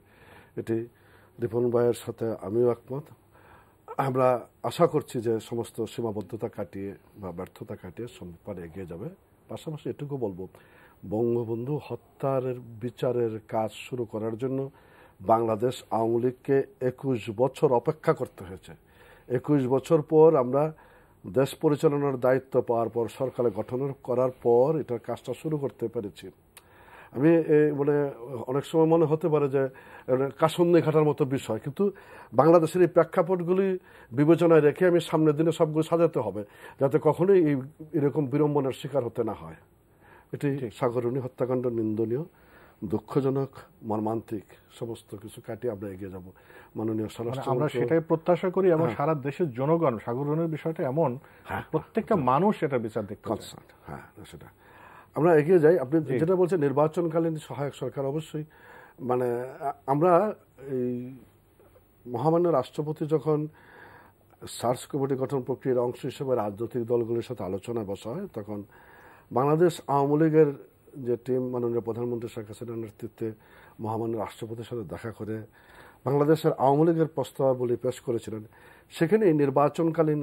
এটি রিপন ভাইয়ের সাথে আমিও একমত। আমরা আশা করছি যে সমস্ত সীমাবদ্ধতা কাটিয়ে বা ব্যর্থতা কাটিয়ে সম্পাদে এগিয়ে যাবে। পাশাপাশি এটুকু বলবো, বঙ্গবন্ধু হত্যার বিচারের কাজ শুরু করার জন্য বাংলাদেশ আওয়ামী লীগকে 21 বছর অপেক্ষা করতে হয়েছে। 21 বছর পর আমরা দেশ পরিচালনার দায়িত্ব পাওয়ার পর, সরকার গঠন করার পর এটার কাজটা শুরু করতে পেরেছি। আমি মানে অনেক সময় মনে হতে পারে যে কাসন্দি ঘাটার মতো বিষয়, কিন্তু বাংলাদেশের এই প্রেক্ষাপটগুলি বিবেচনায় রেখে আমি সামনের দিনে সবগুলো সাজাতে হবে, যাতে কখনোই এরকম বিড়ম্বনার শিকার হতে না হয়। এটি সাগরণী হত্যাকাণ্ড নিন্দনীয়, দুঃখজনক, মর্মান্তিক, সমস্ত কিছু কাটিয়ে আমরা এগিয়ে যাব। মাননীয় স্বরাষ্ট্র, আমরা সেটাই প্রত্যাশা করি এবং সারা দেশের জনগণ সাগরণীর বিষয়টা এমন প্রত্যেকটা মানুষ এটা বিচার দেখতে চায়। হ্যাঁ, সেটা আমরা এগিয়ে যাই। আপনি যেটা বলছেন নির্বাচনকালীন সহায়ক সরকার, অবশ্যই মানে আমরা এই মহামান্য রাষ্ট্রপতি যখন সার্চ কমিটি গঠন প্রক্রিয়ার অংশ হিসেবে রাজনৈতিক দলগুলির সাথে আলোচনায় বসা হয়, তখন বাংলাদেশ আওয়ামী লীগের যে টিম মাননীয় প্রধানমন্ত্রী শেখ হাসিনার নেতৃত্বে মহামান্য রাষ্ট্রপতির সাথে দেখা করে বাংলাদেশের আওয়ামী লীগের প্রস্তাবগুলি পেশ করেছিলেন। সেখানে নির্বাচনকালীন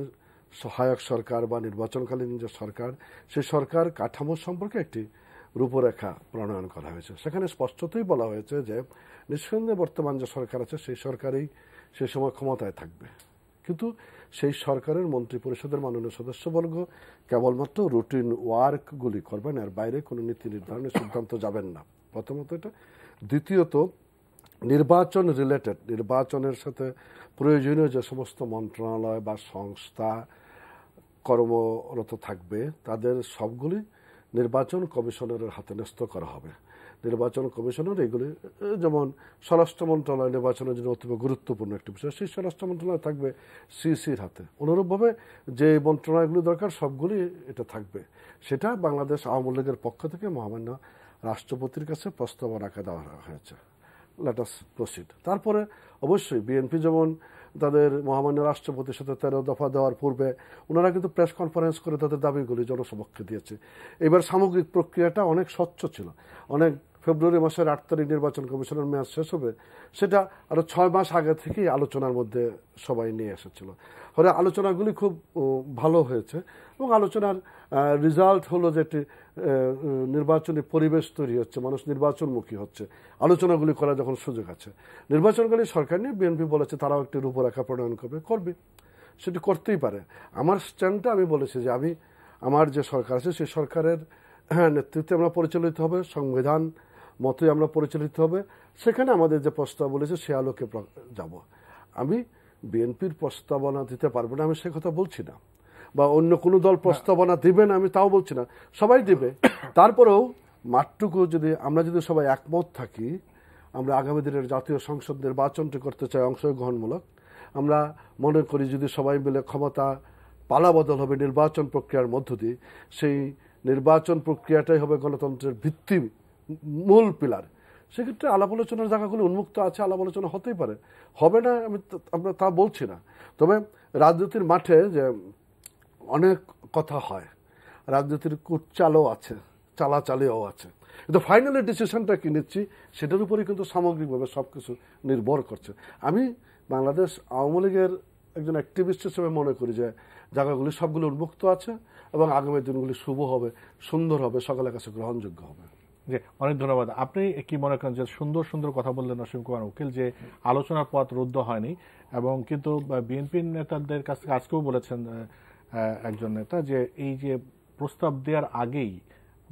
সহায়ক সরকার বা নির্বাচনকালীন যে সরকার, সেই সরকার কাঠামো সম্পর্কে একটি রূপরেখা প্রণয়ন করা হয়েছে। সেখানে স্পষ্টতই বলা হয়েছে যে নিঃসন্দেহে বর্তমান যে সরকার আছে সেই সরকারই সেই সময় ক্ষমতায় থাকবে, কিন্তু সেই সরকারের মন্ত্রী পরিষদের মাননীয় সদস্যবর্গ কেবলমাত্র রুটিন ওয়ার্কগুলি করবেন, এর বাইরে কোনো নীতি নির্ধারণের সিদ্ধান্ত যাবেন না। প্রথমত এটা। দ্বিতীয়ত, নির্বাচন রিলেটেড, নির্বাচনের সাথে প্রয়োজনীয় যে সমস্ত মন্ত্রণালয় বা সংস্থা কর্মরত থাকবে তাদের সবগুলি নির্বাচন কমিশনারের হাতে ন্যস্ত করা হবে। নির্বাচন কমিশনার এগুলি, যেমন স্বরাষ্ট্র মন্ত্রণালয় নির্বাচনের জন্য অত্যন্ত গুরুত্বপূর্ণ একটি বিষয়, সেই স্বরাষ্ট্র মন্ত্রণালয় থাকবে সিসির হাতে। অনুরূপভাবে যে মন্ত্রণালয়গুলি দরকার সবগুলি এটা থাকবে। সেটা বাংলাদেশ আওয়ামী লীগের পক্ষ থেকে মহামান্য রাষ্ট্রপতির কাছে প্রস্তাবনাকে দেওয়া হয়েছে। Let us proceed. তারপরে অবশ্যই বিএনপি যেমন তাদের মহামান্য রাষ্ট্রপতির সাথে 13 দফা দেওয়ার পূর্বে ওনারা কিন্তু প্রেস কনফারেন্স করে তাদের দাবিগুলি জনসমক্ষে দিয়েছে। এবার সামগ্রিক প্রক্রিয়াটা অনেক স্বচ্ছ ছিল। অনেক ফেব্রুয়ারি মাসের 8 তারিখ নির্বাচন কমিশনের মেয়াদ শেষ হবে, সেটা আরো 6 মাস আগে থেকেই আলোচনার মধ্যে সবাই নিয়ে এসেছিল। ফলে আলোচনাগুলি খুব ভালো হয়েছে এবং আলোচনার রেজাল্ট হলো যে নির্বাচনী পরিবেশ তৈরি হচ্ছে, মানুষ নির্বাচনমুখী হচ্ছে আলোচনাগুলি করার যখন সুযোগ আছে। নির্বাচনকালীন সরকার নিয়ে বিএনপি বলেছে তারাও একটি রূপরেখা প্রণয়ন করবে, সেটি করতেই পারে। আমার স্ট্যান্ডটা আমি বলেছি যে আমার যে সরকার আছে সেই সরকারের নেতৃত্বে আমরা পরিচালিত হবে, সংবিধান মতোই আমরা পরিচালিত হবে। সেখানে আমাদের যে প্রস্তাব বলেছে সে আলোকে যাব। আমি বিএনপির প্রস্তাবনা দিতে পারবো না, আমি সে কথা বলছি না, বা অন্য কোনো দল প্রস্তাবনা দিবে না আমি তাও বলছি না, সবাই দিবে। তারপরেও মাঠটুকু আমরা যদি সবাই একমত থাকি, আমরা আগামী দিনের জাতীয় সংসদ নির্বাচনটি করতে চাই অংশগ্রহণমূলক। আমরা মনে করি যদি সবাই মিলে ক্ষমতা পালাবদল হবে নির্বাচন প্রক্রিয়ার মধ্য দিয়ে, সেই নির্বাচন প্রক্রিয়াটাই হবে গণতন্ত্রের ভিত্তি, মূল পিলার। সেক্ষেত্রে আলাপ আলোচনার জায়গাগুলো উন্মুক্ত আছে, আলাপ আলোচনা হতেই পারে, হবে না আমরা তা বলছি না। তবে রাজনীতির মাঠে যে অনেক কথা হয়, রাজনীতির কুটচালও আছে, চালাচালিও আছে, কিন্তু ফাইনালি ডিসিশনটা কি নিচ্ছি সেটার উপরেই কিন্তু সামগ্রিকভাবে সবকিছু নির্ভর করছে। আমি বাংলাদেশ আওয়ামী লীগের একজন অ্যাক্টিভিস্ট হিসেবে মনে করি যে জায়গাগুলি সবগুলো উন্মুক্ত আছে এবং আগামী দিনগুলি শুভ হবে, সুন্দর হবে, সকলের কাছে গ্রহণযোগ্য হবে। জি, অনেক ধন্যবাদ। আপনি কি মনে করেন যে সুন্দর সুন্দর কথা বললেন অসীম কুমার উকিল, যে আলোচনার পথ রুদ্ধ হয়নি, এবং কিন্তু বিএনপি নেতাদের কাছ থেকে আজকেও বলেছেন একজন নেতা যে এই যে প্রস্তাব দেওয়ার আগেই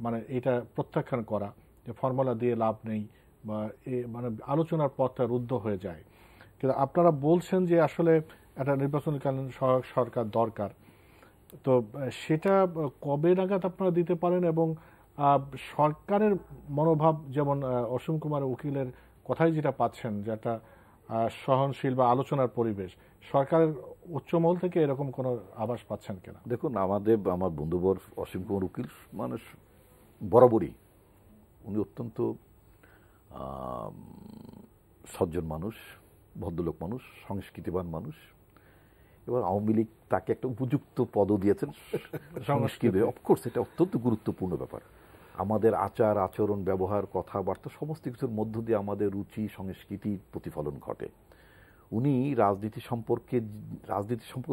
মানে এটা প্রত্যাখ্যান করা, যে ফর্মুলা দিয়ে লাভ নেই বা মানে আলোচনার পথটা রুদ্ধ হয়ে যায়। কিন্তু আপনারা বলছেন যে আসলে একটা নির্বাচনকালীন সহায়ক সরকার দরকার, তো সেটা কবে নাগাদ আপনারা দিতে পারেন? এবং সরকারের মনোভাব, যেমন অসীম কুমার উকিলের কথাই যেটা পাচ্ছেন, যে একটা সহনশীল বা আলোচনার পরিবেশ, সরকারের উচ্চমহল থেকে এরকম কোনো আভাস পাচ্ছেন কিনা? দেখুন, আমার বন্ধুবর অসীম কুমার উকিল মানুষ বরাবরই উনি অত্যন্ত সজ্জন মানুষ, ভদ্রলোক মানুষ, সংস্কৃতিবান মানুষ। এবার আওয়ামী লীগ তাকে একটা উপযুক্ত পদও দিয়েছেন সংস্কৃতি, অফকোর্স এটা অত্যন্ত গুরুত্বপূর্ণ ব্যাপার। আমাদের আচার আচরণ, ব্যবহার, কথাবার্তা সমস্ত কিছুর মধ্য দিয়ে আমাদের রুচি সংস্কৃতির প্রতিফলন ঘটে। উনি রাজনীতি সম্পর্কে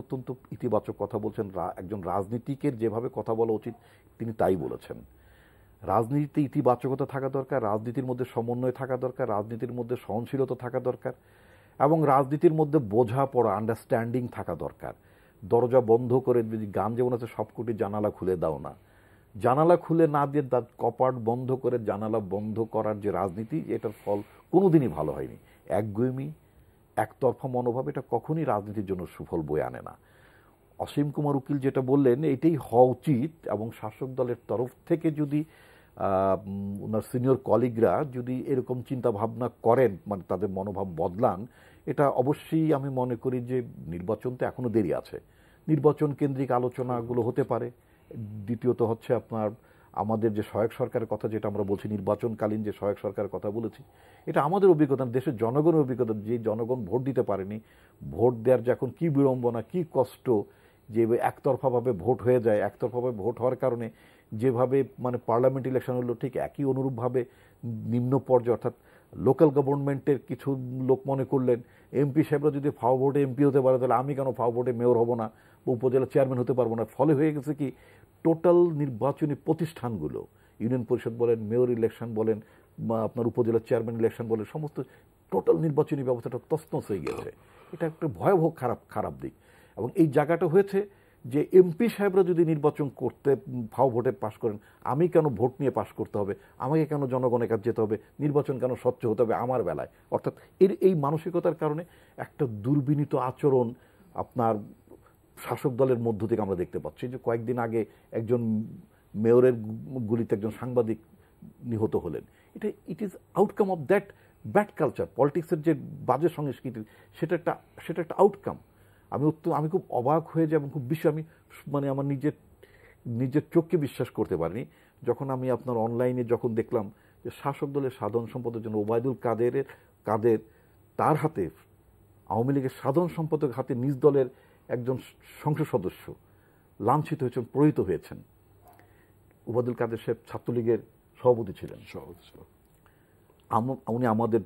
অত্যন্ত ইতিবাচক কথা বলছেন। একজন রাজনীতিকের যেভাবে কথা বলা উচিত তিনি তাই বলেছেন। রাজনীতিতে ইতিবাচকতা থাকা দরকার, রাজনীতির মধ্যে সমন্বয় থাকা দরকার, রাজনীতির মধ্যে সহনশীলতা থাকা দরকার, এবং রাজনীতির মধ্যে বোঝাপড়া, আন্ডারস্ট্যান্ডিং থাকা দরকার। দরজা বন্ধ করে, যদি গান যেমন আছে সবকটি জানালা খুলে দাও না, জানালা খুলে না দিয়ে কপাট বন্ধ করে জানালা বন্ধ করার যে রাজনীতি, এটার ফল কোনোদিনই ভালো হয়নি। একগুঁয়েমি, একতরফা মনোভাব, এটা কখনই রাজনীতির জন্য সুফল বয়ে আনে না। অসীম কুমার উকিল যেটা বললেন এটাই হওয়া উচিত, এবং শাসক দলের তরফ থেকে যদি ওনার সিনিয়র কলিগরা যদি এরকম চিন্তা ভাবনা করেন, মানে তাদের মনোভাব বদলান, এটা অবশ্যই আমি মনে করি যে নির্বাচন তো এখনো দেরি আছে, নির্বাচন কেন্দ্রিক আলোচনাগুলো হতে পারে। দ্বিতীয়ত হচ্ছে আপনার আমাদের যে সহায়ক সরকারের কথা যেটা আমরা বলছি, নির্বাচনকালীন যে সহায়ক সরকারের কথা বলেছি, এটা আমাদের অভিজ্ঞতা, দেশের জনগণের অভিজ্ঞতা, যে জনগণ ভোট দিতে পারেনি, ভোট দেওয়ার যে এখন কী বিড়ম্বনা, কী কষ্ট, যে একতরফাভাবে ভোট হয়ে যায়, একতরফাভাবে ভোট হওয়ার কারণে যেভাবে মানে পার্লামেন্ট ইলেকশন হলো, ঠিক একই অনুরূপভাবে নিম্ন পর্যায়ে অর্থাৎ লোকাল গভর্নমেন্টের কিছু লোক মনে করলেন এমপি সাহেবরা যদি ফাও ভোটে এমপি হতে পারে, তাহলে আমি কেন ফাও ভোটে মেয়র হব না, উপজেলা চেয়ারম্যান হতে পারবো না। ফলে হয়ে গেছে কি, টোটাল নির্বাচনী প্রতিষ্ঠানগুলো, ইউনিয়ন পরিষদ বলেন, মেয়র ইলেকশন বলেন, বা আপনার উপজেলা চেয়ারম্যান ইলেকশন বলেন, সমস্ত টোটাল নির্বাচনী ব্যবস্থাটা তছনছ হয়ে গেছে। এটা একটা ভয়াবহ খারাপ দিক। এবং এই জায়গাটা হয়েছে যে এমপি সাহেবরা যদি নির্বাচন করতে ফাও ভোটে পাশ করেন, আমি কেন ভোট নিয়ে পাশ করতে হবে, আমাকে কেন জনগণের কাছে যেতে হবে, নির্বাচন কেন স্বচ্ছ হতে হবে আমার বেলায়। অর্থাৎ এই মানসিকতার কারণে একটা দুর্বিনীত আচরণ আপনার শাসক দলের মধ্য থেকে আমরা দেখতে পাচ্ছি। যে কয়েকদিন আগে একজন মেয়রের গুলিতে একজন সাংবাদিক নিহত হলেন, it is outcome of that bad culture. পলিটিক্সের যে বাজে সংস্কৃতি, সেটা একটা আউটকাম। আমি খুব অবাক হয়ে যাই এবং খুব আমি মানে আমার নিজের চোখকে বিশ্বাস করতে পারিনি যখন আমি আপনার অনলাইনে যখন দেখলাম যে শাসক দলের সাধারণ সম্পাদকের জন্য ওবায়দুল কাদের তার হাতে, আওয়ামী লীগের সাধারণ সম্পাদকের হাতে নিজ দলের একজন সংসদ সদস্য লাঞ্ছিত হয়েছেন, প্রহিত হয়েছেন। ওবায়দুল কাদের সাহেব ছাত্রলীগের সভাপতি ছিলেন। উনি আমাদের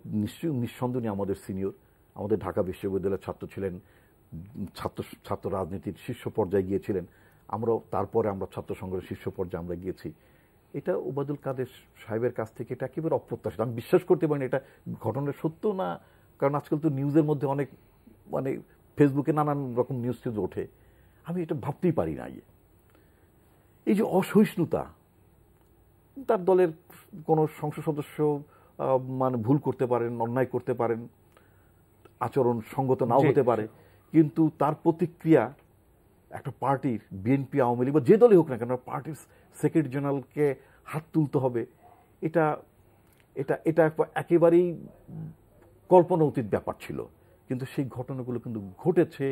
নিঃসন্দেহে আমাদের সিনিয়র, আমাদের ঢাকা বিশ্ববিদ্যালয়ের ছাত্র ছিলেন, ছাত্র রাজনীতির শীর্ষ পর্যায়ে গিয়েছিলেন। তারপরে আমরা ছাত্র সংগ্রহের শীর্ষ পর্যায়ে আমরা গিয়েছি। এটা ওবায়দুল কাদের সাহেবের কাছ থেকে এটা একেবারে অপ্রত্যাশিত। আমি বিশ্বাস করতে পারিনি এটা ঘটনার সত্য না, কারণ আজকাল তো নিউজের মধ্যে অনেক মানে ফেসবুকে নানান রকম নিউজ ওঠে। আমি এটা ভাবতেই পারি না। এই যে অসহিষ্ণুতা, তার দলের কোনো সংসদ সদস্য মানে ভুল করতে পারেন, অন্যায় করতে পারেন, আচরণ সঙ্গত নাও হতে পারে, কিন্তু তার প্রতিক্রিয়া একটা পার্টির, বিএনপি, আওয়ামী লীগ বা যে দলই হোক না কেন, পার্টির সেক্রেটারি জেনারেলকে হাত তুলতে হবে, এটা এটা এটা একেবারেই কল্পনা অতীত ব্যাপার ছিল। কিন্তু সেই ঘটনাগুলো কিন্তু ঘটছে।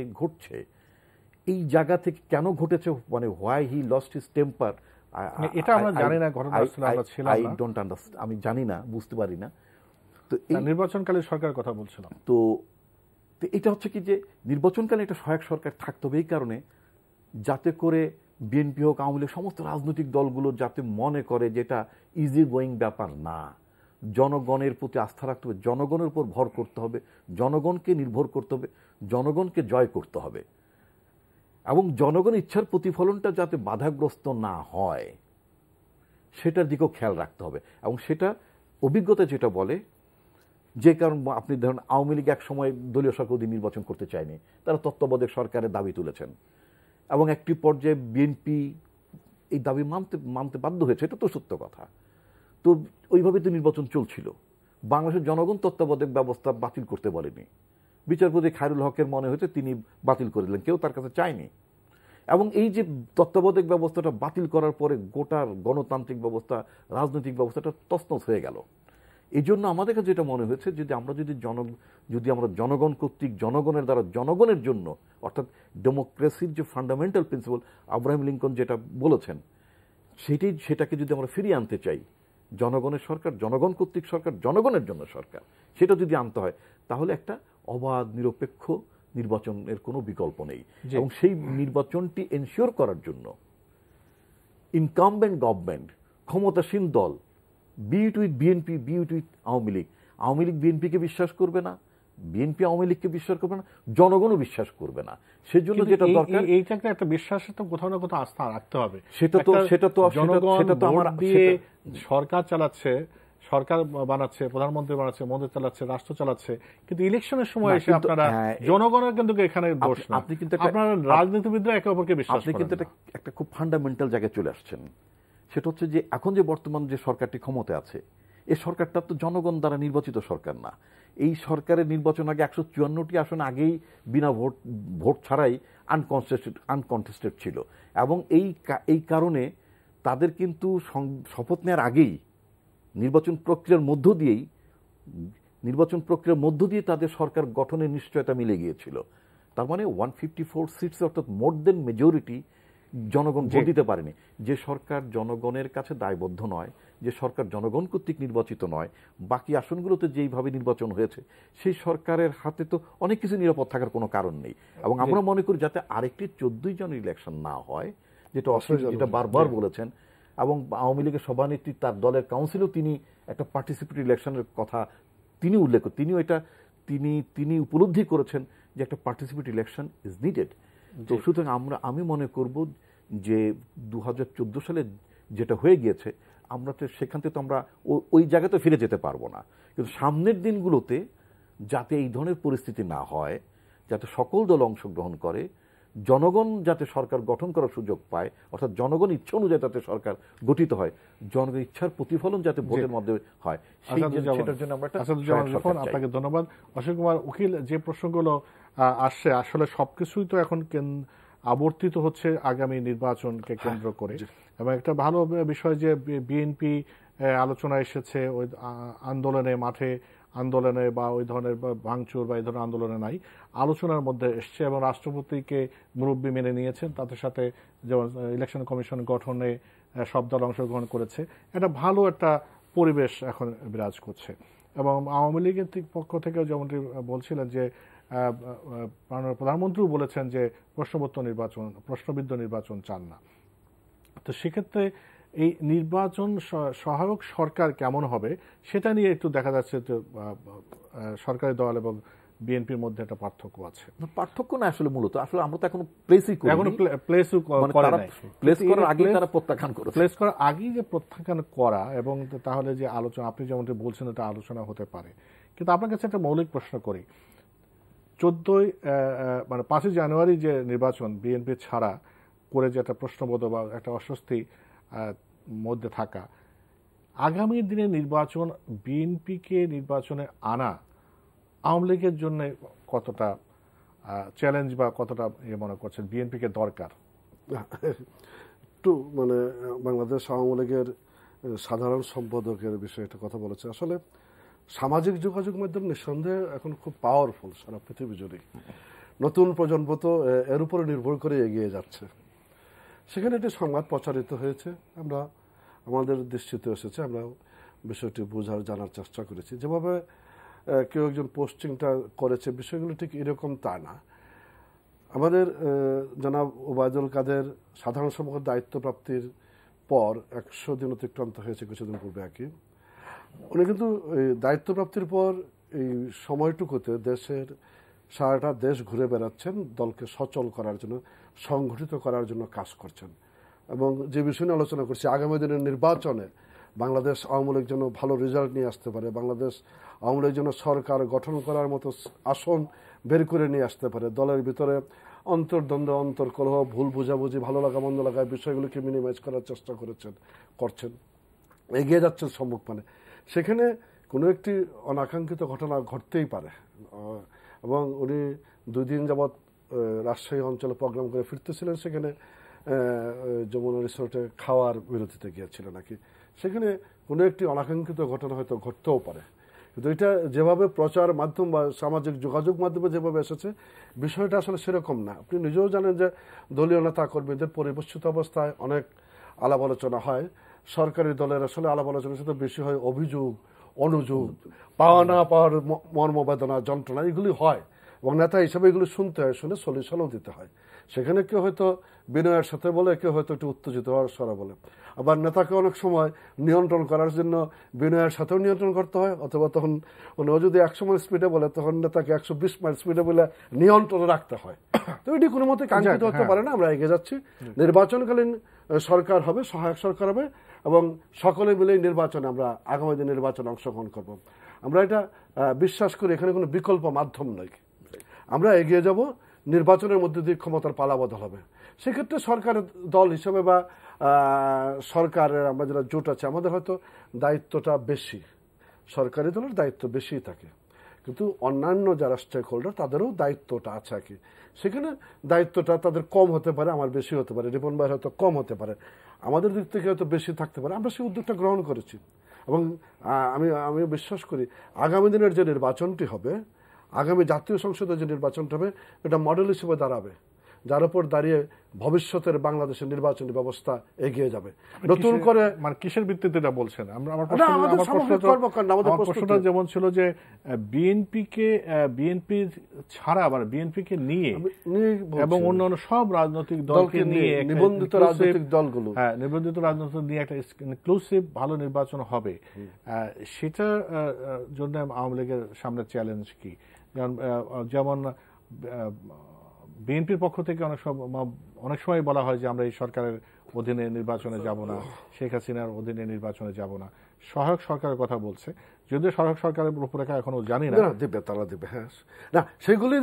এই জায়গা থেকে কেন ঘটেছে, মানে why he lost his temper, এটা আমরা জানি না, ঘটনা আসলে আমরা ছিলাম না, আই ডোন্ট আন্ডারস্ট্যান্ড, আমি জানি না, বুঝতে পারি না। তো এই নির্বাচনকালীন সরকারের কথা বলছিলাম। তো এটা হচ্ছে কি যে নির্বাচনকালে একটা সহায়ক সরকার থাকতে হবে এই কারণে, যাতে করে বিএনপি হোক, আওয়ামী লীগ, সমস্ত রাজনৈতিক দলগুলো যাতে মনে করে যেটা ইজি গোয়িং ব্যাপার না, জনগণের প্রতি আস্থা রাখতে হবে, জনগণের উপর ভর করতে হবে, জনগণকে নির্ভর করতে হবে, জনগণকে জয় করতে হবে, এবং জনগণের ইচ্ছার প্রতিফলনটা যাতে বাধাগ্রস্ত না হয় সেটার দিকেও খেয়াল রাখতে হবে। এবং সেটা অভিজ্ঞতা যেটা বলে, যে কারণ আপনি ধরুন আওয়ামী লীগ এক সময় দলীয় সরকার অধীন নির্বাচন করতে চায়নি, তারা তত্ত্বাবধায়ক সরকারের দাবি তুলেছেন, এবং একটি পর্যায়ে বিএনপি এই দাবি মানতে বাধ্য হয়েছে, এটা তো সত্য কথা। তো ওইভাবে তো নির্বাচন চলছিল। বাংলাদেশের জনগণ তত্ত্বাবধায়ক ব্যবস্থা বাতিল করতে বলেনি, বিচারপতি খায়রুল হকের মনে হয়েছে তিনি বাতিল করে দিলেন, কেউ তার কাছে চায়নি। এবং এই যে তত্ত্বাবধায়ক ব্যবস্থাটা বাতিল করার পরে গোটার গণতান্ত্রিক ব্যবস্থা, রাজনৈতিক ব্যবস্থাটা তছনছ হয়ে গেল। এই জন্য আমাদের কাছে যেটা মনে হয়েছে, যদি আমরা জনগণ কর্তৃক, জনগণের দ্বারা, জনগণের জন্য, অর্থাৎ ডেমোক্রেসির যে ফান্ডামেন্টাল প্রিন্সিপাল আব্রাহাম লিঙ্কন যেটা বলেছেন, সেটাকে যদি আমরা ফিরিয়ে আনতে চাই, জনগণের সরকার, জনগণ কর্তৃক সরকার, জনগণের জন্য সরকার, সেটা যদি আনতে হয়, তাহলে একটা অবাধ নিরপেক্ষ নির্বাচনের কোনো বিকল্প নেই। এবং সেই নির্বাচনটি এনশিওর করার জন্য ইনকামবেন্ট গভর্নমেন্ট, ক্ষমতাসীন দল, bit with BNP, bit with Awami League, Awami League বিএনপিকে বিশ্বাস করবে না, বিএনপি আওয়ামী লীগকে বিশ্বাস করবে না, জনগণও বিশ্বাস করবে না। সেজন্য যেটা দরকার, এইটাকে একটা বিশ্বাসের তো কোথাও না কোথাও আস্থা রাখতে হবে। সেটা তো জনগণ ভোট দিয়ে সরকার চালাচ্ছে, সরকার বানাচ্ছে, প্রধানমন্ত্রী বানাচ্ছে, মন্ত্রী চালাচ্ছে, রাষ্ট্র চালাচ্ছে, কিন্তু ইলেকশনের সময় এসে আপনারা জনগণের কিন্তু এখানে দোষ না, আপনি কিন্তু আপনারা রাজনীতিবিদরা একে অপরকে বিশ্বাস করেন। আপনি কিন্তু একটা খুব ফান্ডামেন্টাল জায়গায় চলে আসছেন। সেটা হচ্ছে যে এখন যে বর্তমান যে সরকারটি ক্ষমতায় আছে, এই সরকারটা তো জনগণ দ্বারা নির্বাচিত সরকার না। এই সরকারের নির্বাচন আগে 154টি আসন আগেই বিনা ভোট ছাড়াই আনকনটেস্টেড ছিল, এবং এই কারণে তাদের কিন্তু শপথ নেওয়ার আগেই নির্বাচন প্রক্রিয়ার মধ্য দিয়ে তাদের সরকার গঠনের নিশ্চয়তা মিলে গিয়েছিল। তার মানে 154 সিটস, অর্থাৎ মোর দেন মেজরিটি জনগণ ভোট দিতে পারেনি। যে সরকার জনগণের কাছে দায়বদ্ধ নয়, যে সরকার জনগণ কর্তৃক নির্বাচিত নয়, বাকি আসনগুলোতে যেইভাবে নির্বাচন হয়েছে, সেই সরকারের হাতে তো অনেক কিছু নিরাপদ থাকার কোনো কারণ নেই। এবং আমরা মনে করি যাতে আরেকটি 14 জন ইলেকশন না হয়, যেটা বারবার বলেছেন, এবং আওয়ামী লীগের সভানেত্রী তার দলের কাউন্সিলেও তিনি একটা পার্টিসিপেটরি ইলেকশনের কথা তিনি উল্লেখ করেন, তিনি উপলব্ধি করেছেন যে একটা পার্টিসিপেটরি ইলেকশন ইজ নিডেড। তো সুতরাং আমি মনে করব যে 2014 সালে যেটা হয়ে গিয়েছে, আমরা তো সেখান থেকে তো আমরা ওই জায়গাতে ফিরে যেতে পারবো না, কিন্তু সামনের দিনগুলোতে যাতে এই ধরনের পরিস্থিতি না হয়, যাতে সকল দল অংশগ্রহণ করে, জনগণ যাতে সরকার গঠন করার সুযোগ পায়, অর্থাৎ জনগণ ইচ্ছা অনুযায়ী যাতে সরকার গঠিত হয়, জনগণের ইচ্ছার প্রতিফলন যাতে ভোটের মধ্যে হয়, সেটার জন্য আমরা আপনাকে ধন্যবাদ। অশোক কুমার উকিল, যে প্রশ্নগুলো আসছে আসলে সবকিছুই তো এখন আবর্তিত হচ্ছে আগামী নির্বাচনকে কেন্দ্র করে, এবং একটা ভালো বিষয় যে বিএনপি আলোচনা এসেছে ওই মাঠে আন্দোলনে বা ওই ধরনের ভাঙচুর বা এই ধরনের আন্দোলনে নাই, আলোচনার মধ্যে এসছে, এবং রাষ্ট্রপতিকে মুরব্বী মেনে নিয়েছেন। তাদের সাথে যেমন ইলেকশন কমিশন গঠনে সব দল অংশগ্রহণ করেছে, এটা ভালো একটা পরিবেশ এখন বিরাজ করছে। এবং আওয়ামী লীগের পক্ষ থেকেও যেমনটি বলছিলেন যে প্রধানমন্ত্রীও বলেছেন যে প্রশ্নবিদ্ধ নির্বাচন চান না। তো সেক্ষেত্রে এই নির্বাচন সহায়ক সরকার কেমন হবে সেটা নিয়ে একটু দেখা যাচ্ছে যে সরকারি দল এবং বিএনপির মধ্যে একটা পার্থক্য আছে। পার্থক্য না, আসলে মূলত আসলে আমরা তো এখনো প্লেসই করি, এখনো প্লেস করার আগেই যে প্রত্যাখ্যান করা, এবং তাহলে যে আলোচনা আপনি যেমনটি বলছেন এটা আলোচনা হতে পারে। কিন্তু আপনার কাছে একটা মৌলিক প্রশ্ন করি, 5ই জানুয়ারি যে নির্বাচন বিএনপি ছাড়া করে যে একটা প্রশ্নবোধ বা একটা অস্বস্তি মধ্যে থাকা, আগামী দিনে নির্বাচন বিএনপিকে নির্বাচনে আনা আওয়ামী লীগের জন্য কতটা চ্যালেঞ্জ বা কতটা মনে করছেন বিএনপিকে দরকার? একটু বাংলাদেশ আওয়ামী লীগের সাধারণ সম্পাদকের বিষয়ে একটা কথা বলেছে। আসলে সামাজিক যোগাযোগ মাধ্যম নিঃসন্দেহে এখন খুব পাওয়ারফুল সারা পৃথিবী জুড়ে। নতুন প্রজন্ম তো এর উপরে নির্ভর করে এগিয়ে যাচ্ছে। সেখানে একটি সংবাদ প্রচারিত হয়েছে, আমরা আমাদের দৃষ্টিতে এসেছে, আমরা বিষয়টি বোঝার জানার চেষ্টা করেছি। যেভাবে কেউ একজন পোস্টিংটা করেছে বিষয়গুলো ঠিক এরকম তা না। আমাদের জনাব ওবায়দুল কাদের সাধারণ সম্পাদকের দায়িত্ব প্রাপ্তির পর 100 দিন অতিক্রান্ত হয়েছে কিছুদিন পূর্বে একই, উনি কিন্তু দায়িত্ব প্রাপ্তির পর এই সময়টুকুতে দেশের সারাটা দেশ ঘুরে বেড়াচ্ছেন, দলকে সচল করার জন্য, সংগঠিত করার জন্য কাজ করছেন। এবং যে বিষয় নিয়ে আলোচনা করছি, আগামী দিনের নির্বাচনে বাংলাদেশ আওয়ামী লীগ যেন ভালো রেজাল্ট নিয়ে আসতে পারে, বাংলাদেশ আওয়ামী লীগ যেন সরকার গঠন করার মতো আসন বের করে নিয়ে আসতে পারে, দলের ভিতরে অন্তর্দ্বন্দ্ব, অন্তর্কলহ, ভুল বোঝাবুঝি, ভালো লাগা মন্দ লাগা বিষয়গুলোকে মিনিমাইজ করার চেষ্টা করছেন, এগিয়ে যাচ্ছেন সম্মুখপানে। সেখানে কোনো একটি অনাকাঙ্ক্ষিত ঘটনা ঘটতেই পারে। এবং উনি 2 দিন যাবৎ রাজশাহী অঞ্চলে প্রোগ্রাম করে ফিরতেছিলেন, সেখানে যমুনা রিসোর্টে খাওয়ার বিরতিতে গিয়েছিল নাকি, সেখানে কোনো একটি অনাকাঙ্ক্ষিত ঘটনা হয়তো ঘটতেও পারে। কিন্তু এটা যেভাবে প্রচার মাধ্যম বা সামাজিক যোগাযোগ মাধ্যমে যেভাবে এসেছে, বিষয়টা আসলে সেরকম না। আপনি নিজেও জানেন যে দলীয় নেতা কর্মীদের পরিবেষ্টিত অবস্থায় অনেক আলাপ আলোচনা হয়, সরকারি দলের আসলে আলাপ আলোচনার সাথে বেশি হয় অভিযোগ, অনুযোগ, পাওয়া না পাওয়ার মর্মবেদনা, যন্ত্রণা, এগুলি হয়, এবং নেতা হিসেবে এগুলো শুনতে হয়, শুনে সলিউশনও দিতে হয়। সেখানে কেউ হয়তো বিনয়ের সাথে বলে, কেউ হয়তো একটু উত্তেজিত হওয়ার স্বরে বলে। আবার নেতাকে অনেক সময় নিয়ন্ত্রণ করার জন্য বিনয়ের সাথেও নিয়ন্ত্রণ করতে হয়, অথবা তখন ও যদি 100 মাইল স্পিডে বলে তখন নেতাকে 120 মাইল স্পিডে বলে নিয়ন্ত্রণে রাখতে হয়। তো এটি কোনো মতে কাঙ্ক্ষিত হতে পারে না। আমরা এগিয়ে যাচ্ছি, নির্বাচনকালীন সরকার হবে, সহায়ক সরকার হবে, এবং সকলে মিলে নির্বাচনে আমরা আগামী দিন নির্বাচনে অংশগ্রহণ করব। আমরা এটা বিশ্বাস করি এখানে কোনো বিকল্প মাধ্যম নয়। আমরা এগিয়ে যাব, নির্বাচনের মধ্যে দিয়ে ক্ষমতার পালাবদল হবে। সেক্ষেত্রে সরকারের দল হিসেবে বা সরকারের আমরা যারা জোট আছে আমাদের হয়তো দায়িত্বটা বেশি, সরকারি দলের দায়িত্ব বেশি থাকে, কিন্তু অন্যান্য যারা স্টেক হোল্ডার তাদেরও দায়িত্বটা আছে আর কি। সেখানে দায়িত্বটা তাদের কম হতে পারে, আমার বেশি হতে পারে, রিপন ভাইয়ের হয়তো কম হতে পারে, আমাদের দিক থেকে হয়তো বেশি থাকতে পারে। আমরা সেই উদ্যোগটা গ্রহণ করেছি এবং আমি বিশ্বাস করি আগামী দিনের যে নির্বাচনটি হবে, আগামী জাতীয় সংসদের যে নির্বাচনটা হবে, এটা মডেল হিসেবে দাঁড়াবে, যার উপর দাঁড়িয়ে ভবিষ্যতের বাংলাদেশের নির্বাচনী ব্যবস্থা এগিয়ে যাবে। নতুন করে মানে কিসের ভিত্তিতে এটা বলছেন? আমার প্রশ্নটা যেমন ছিল যে বিএনপি ছাড়া আবার বিএনপিকে নিয়ে এবং অন্যান্য সব রাজনৈতিক দলকে নিয়ে নিবন্ধিত রাজনৈতিক দলগুলো, হ্যাঁ নিবন্ধিত রাজনৈতিক নিয়ে একটা ইনক্লুসিভ ভালো নির্বাচন হবে, সেটার জন্য আওয়ামী লীগের সামনে চ্যালেঞ্জ কি? যেমন বিএনপির পক্ষ থেকে অনেক সময় বলা হয় যে আমরা এই সরকারের অধীনে নির্বাচনে যাব না, শেখ হাসিনার অধীনে নির্বাচনে যাব না, সহায়ক সরকারের কথা বলছে, যদিও সহায়ক সরকারের রূপরেখা এখনো জানি না। দেবে, তারা দেবে, হ্যাঁ না সেগুলি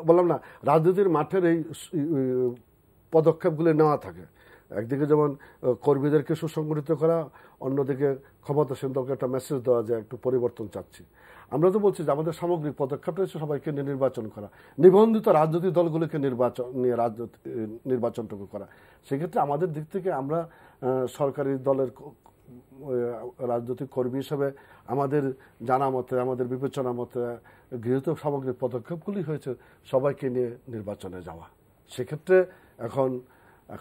বললাম না, রাজনীতির মাঠের এই পদক্ষেপগুলি নেওয়া থাকে। একদিকে যেমন কর্মীদেরকে সুসংগঠিত করা, অন্যদিকে ক্ষমতাসীন দলকে একটা মেসেজ দেওয়া যায় একটু পরিবর্তন চাচ্ছি। আমরা তো বলছি যে আমাদের সামগ্রিক পদক্ষেপটা হচ্ছে সবাইকে নিয়ে নির্বাচন করা, নিবন্ধিত রাজনৈতিক দলগুলোকে নির্বাচনটুকু করা। সেক্ষেত্রে আমাদের দিক থেকে আমরা সরকারি দলের রাজনৈতিক কর্মী হিসেবে আমাদের জানা মতে, আমাদের বিবেচনা মতে গৃহীত সামগ্রিক পদক্ষেপগুলি হয়েছে সবাইকে নিয়ে নির্বাচনে যাওয়া। সেক্ষেত্রে এখন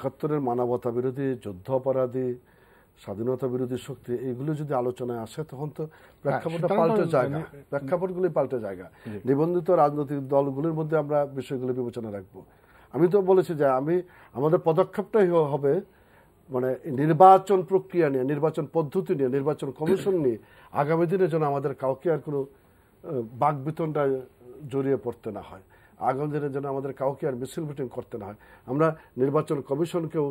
৭১-এর মানবতা বিরোধী, যুদ্ধ অপরাধী, স্বাধীনতা বিরোধী শক্তি, এইগুলো যদি আলোচনায় আসে তখন তো প্রেক্ষাপটগুলি পাল্টে জায়গা। নিবন্ধিত রাজনৈতিক দলগুলির মধ্যে আমরা বিষয়গুলো বিবেচনা রাখবো। আমি তো বলেছি যে আমাদের পদক্ষেপটাই হবে মানে নির্বাচন প্রক্রিয়া নিয়ে, নির্বাচন পদ্ধতি নিয়ে, নির্বাচন কমিশন নিয়ে আগামী দিনে যেন আমাদের কাউকে আর কোনো বাকবিতণ্ডা জড়িয়ে পড়তে না হয়, আগামী দিনে যেন আমাদের কাউকে আর মিছিল মিটিং করতে না হয়। আমরা নির্বাচন কমিশনকেও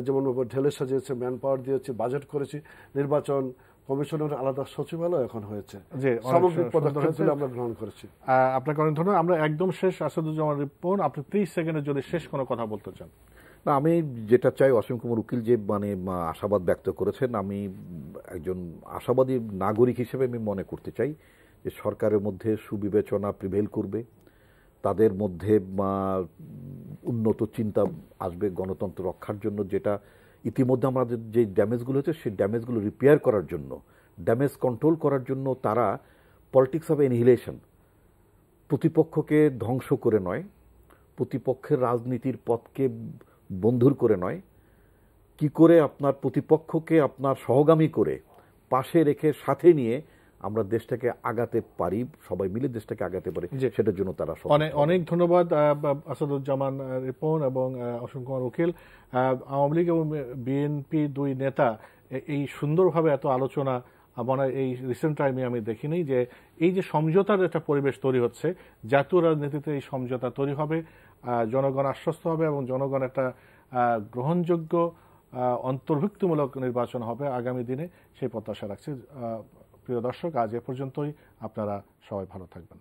যেমন ঢেলে সাজিয়েছে, ম্যান পাওয়ার দিয়েছি, বাজেট করেছি, নির্বাচন কমিশনের আলাদা সচিবালয় এখন হয়েছে, সামগ্রিক পদক্ষেপগুলো আমরা গ্রহণ করেছি। আপনাকে অনেক ধন্যবাদ। আমরা একদম শেষ, আসাদুজ্জামান রিপন, আপনি 30 সেকেন্ডে যদি শেষ কোনো কথা বলতে চান। না, আমি যেটা চাই, অসীম কুমার উকিল যে মানে আশাবাদ ব্যক্ত করেছেন, আমি একজন আশাবাদী নাগরিক হিসেবে আমি মনে করতে চাই যে সরকারের মধ্যে সুবিবেচনা প্রিভেল করবে, তাদের মধ্যে উন্নত চিন্তা আসবে গণতন্ত্র রক্ষার জন্য। যেটা ইতিমধ্যে আমাদের যে ড্যামেজগুলো হচ্ছে সেই ড্যামেজগুলো রিপেয়ার করার জন্য, ড্যামেজ কন্ট্রোল করার জন্য তারা পলিটিক্স অফ এনহিলেশন, প্রতিপক্ষকে ধ্বংস করে নয়, প্রতিপক্ষের রাজনীতির পথকে বন্ধুর করে নয়, কি করে আপনার প্রতিপক্ষকে আপনার সহগামী করে পাশে রেখে সাথে নিয়ে আমরা দেশটাকে আগাতে পারি, সবাই মিলে দেশটাকে আগাতে পারি, সেটার জন্য তারা অনেক ধন্যবাদ আসাদুজ্জামান রিপন এবং অসীম কুমার উকিল। আওয়ামী লীগ এবং বিএনপি দুই নেতা এই সুন্দরভাবে এত আলোচনা মানে এই রিসেন্ট টাইমে আমি দেখিনি, যে এই যে সমঝোতার একটা পরিবেশ তৈরি হচ্ছে, জাতীয় রাজনীতিতে এই সমঝোতা তৈরি হবে, জনগণ আশ্বস্ত হবে এবং জনগণ একটা গ্রহণযোগ্য অন্তর্ভুক্তিমূলক নির্বাচন হবে আগামী দিনে, সেই প্রত্যাশা রাখছি। প্রিয় দর্শক, আজ এ পর্যন্তই। আপনারা সবাই ভালো থাকবেন।